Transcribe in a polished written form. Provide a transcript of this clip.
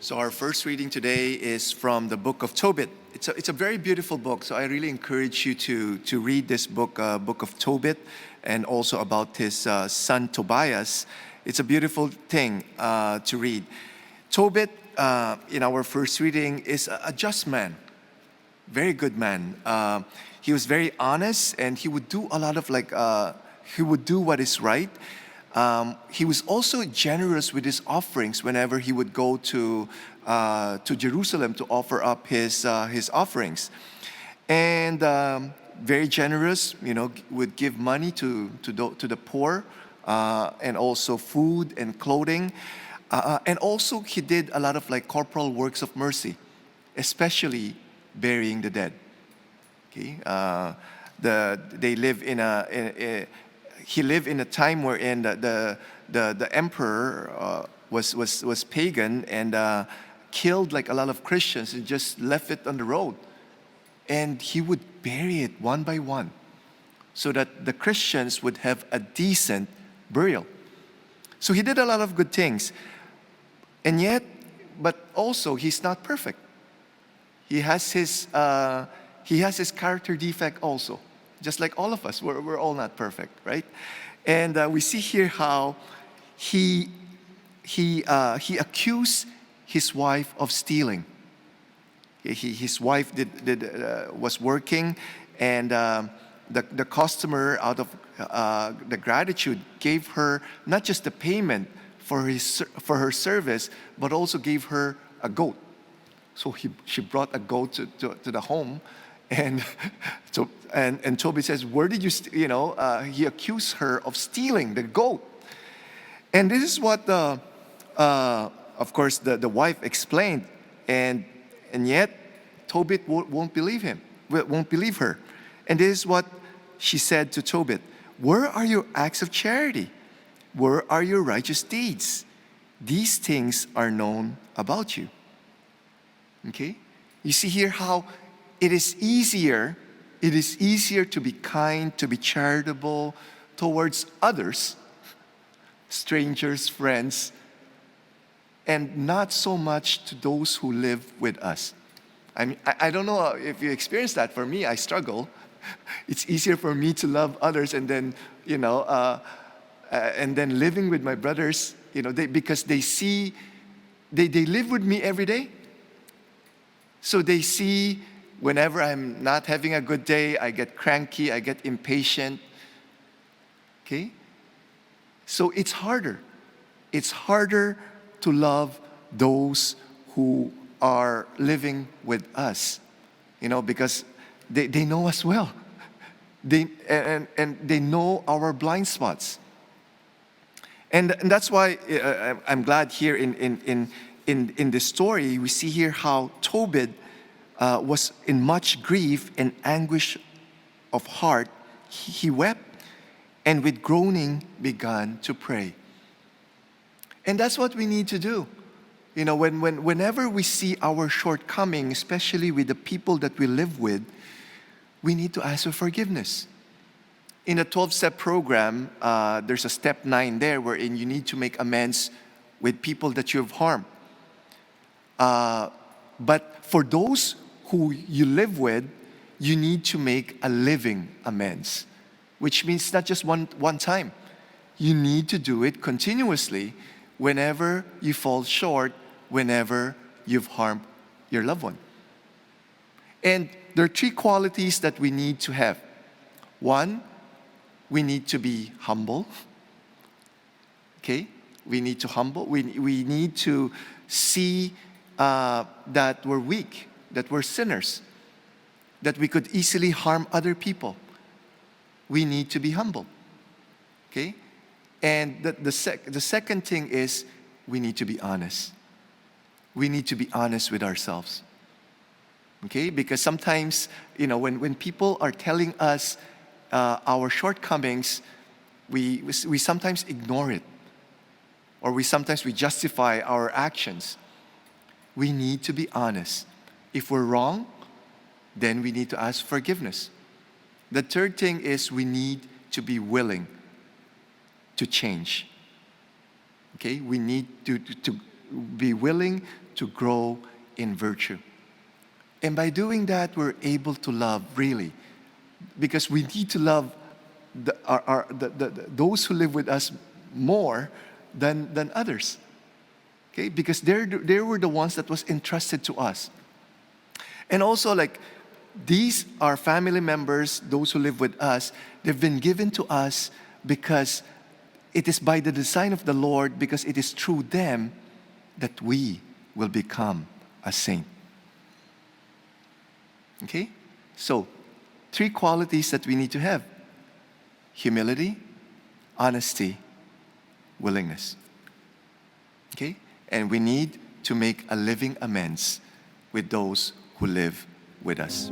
So our first reading today is from the book of Tobit. It's a very beautiful book, so I really encourage you to read this book, book of Tobit, and also about his son Tobias. It's a beautiful thing to read. Tobit, in our first reading, is a just man, very good man. He was very honest, and he would do a lot of he would do what is right. He was also generous with his offerings whenever he would go to Jerusalem to offer up his offerings, and very generous. Would give money to the poor, and also food and clothing, and also he did a lot of corporal works of mercy, especially burying the dead. Okay, they live in he lived in a time wherein the emperor was pagan and killed a lot of Christians and just left it on the road. And he would bury it one by one so that the Christians would have a decent burial. So he did a lot of good things. And yet, but also he's not perfect. He has his character defect also. Just like all of us, we're all not perfect, right? And we see here how he accused his wife of stealing. His wife was working, and the customer, out of the gratitude, gave her not just the payment for her service, but also gave her a goat. So she brought a goat to the home. And Tobit says, where did you, he accused her of stealing the goat. And this is what, of course, the wife explained. And yet, Tobit won't believe her. And this is what she said to Tobit: where are your acts of charity? Where are your righteous deeds? These things are known about you. Okay? You see here how it is easier to be kind, to be charitable towards others, strangers, friends, and not so much to those who live with us. I mean, I don't know if you experience that. For me, I struggle. It's easier for me to love others and then, and then living with my brothers, because they see, they live with me every day. So they see whenever I'm not having a good day, I get cranky, I get impatient. Okay? So it's harder. It's harder to love those who are living with us, because they know us well. And they know our blind spots. And that's why I'm glad here in this story, we see here how Tobit was in much grief and anguish of heart. He wept, and with groaning began to pray. And that's what we need to do. Whenever we see our shortcoming, especially with the people that we live with, we need to ask for forgiveness. In the 12-step program, there's a step 9 there wherein you need to make amends with people that you have harmed. But for those who you live with, you need to make a living amends, which means not just one time. You need to do it continuously whenever you fall short, whenever you've harmed your loved one. And there are 3 qualities that we need to have. 1, we need to be humble. Okay? We need to humble. We need to see that we're weak, that we're sinners, that we could easily harm other people. We need to be humble. Okay? And the second thing is we need to be honest. We need to be honest with ourselves. Okay? Because sometimes, when people are telling us our shortcomings, we sometimes ignore it. Or we justify our actions. We need to be honest. If we're wrong, then we need to ask forgiveness. The third thing is we need to be willing to change. Okay? We need be willing to grow in virtue. And by doing that, we're able to love really, because we need to love those who live with us more than others. Okay, because they were the ones that was entrusted to us. And also, like, these are family members, those who live with us. They've been given to us because it is by the design of the Lord, because it is through them that we will become a saint. Okay? So, 3 qualities that we need to have: humility, honesty, willingness. Okay? And we need to make a living amends with those who live with us.